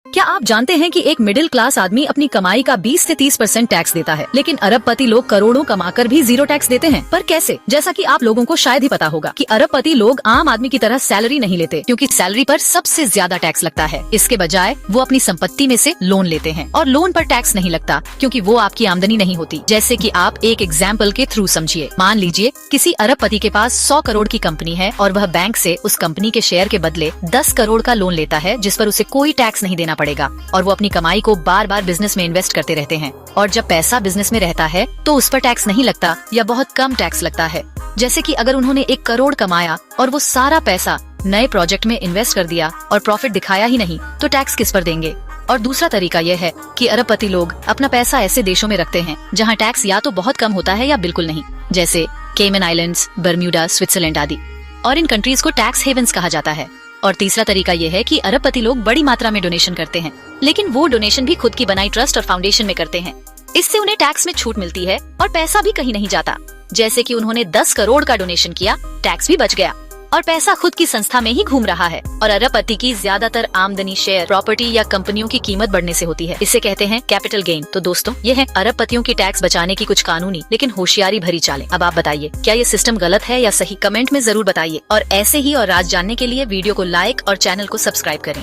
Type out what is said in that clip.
क्या आप जानते हैं कि एक मिडिल क्लास आदमी अपनी कमाई का 20 से 30% टैक्स देता है, लेकिन अरबपति लोग करोड़ों कमाकर भी 0 टैक्स देते हैं। पर कैसे? जैसा कि आप लोगों को शायद ही पता होगा कि अरबपति लोग आम आदमी की तरह सैलरी नहीं लेते, क्योंकि सैलरी पर सबसे ज्यादा टैक्स लगता है। इसके बजाय वो अपनी संपत्ति में से लोन लेते हैं और लोन पर टैक्स नहीं लगता, क्योंकि वो आपकी आमदनी नहीं होती। जैसे कि आप एक एग्जाम्पल के थ्रू समझिए। मान लीजिए किसी अरबपति के पास 100 करोड़ की कंपनी है और वह बैंक से उस कंपनी के शेयर के बदले 10 करोड़ का लोन लेता है, जिस पर उसे कोई टैक्स नहीं देना पड़ेगा और वो अपनी कमाई को बार बार बिजनेस में इन्वेस्ट करते रहते हैं। और जब पैसा बिजनेस में रहता है तो उस पर टैक्स नहीं लगता या बहुत कम टैक्स लगता है। जैसे कि अगर उन्होंने 1 करोड़ कमाया और वो सारा पैसा नए प्रोजेक्ट में इन्वेस्ट कर दिया और प्रॉफिट दिखाया ही नहीं, तो टैक्स किस पर देंगे? और दूसरा तरीका यह है कि अरबपति लोग अपना पैसा ऐसे देशों में रखते हैं जहाँ टैक्स या तो बहुत कम होता है या बिल्कुल नहीं, जैसे केमन आइलैंड्स, बर्म्यूडा, स्विट्जरलैंड आदि। और इन कंट्रीज को टैक्स हेवंस कहा जाता है। और तीसरा तरीका यह है कि अरबपति लोग बड़ी मात्रा में डोनेशन करते हैं, लेकिन वो डोनेशन भी खुद की बनाई ट्रस्ट और फाउंडेशन में करते हैं। इससे उन्हें टैक्स में छूट मिलती है और पैसा भी कहीं नहीं जाता। जैसे कि उन्होंने 10 करोड़ का डोनेशन किया, टैक्स भी बच गया और पैसा खुद की संस्था में ही घूम रहा है। और अरबपति की ज्यादातर आमदनी शेयर, प्रॉपर्टी या कंपनियों की कीमत बढ़ने से होती है। इसे कहते हैं कैपिटल गेन। तो दोस्तों, ये है अरबपतियों की टैक्स बचाने की कुछ कानूनी लेकिन होशियारी भरी चालें। अब आप बताइए, क्या ये सिस्टम गलत है या सही? कमेंट में जरूर बताइए। और ऐसे ही और राज जानने के लिए वीडियो को लाइक और चैनल को सब्सक्राइब करें।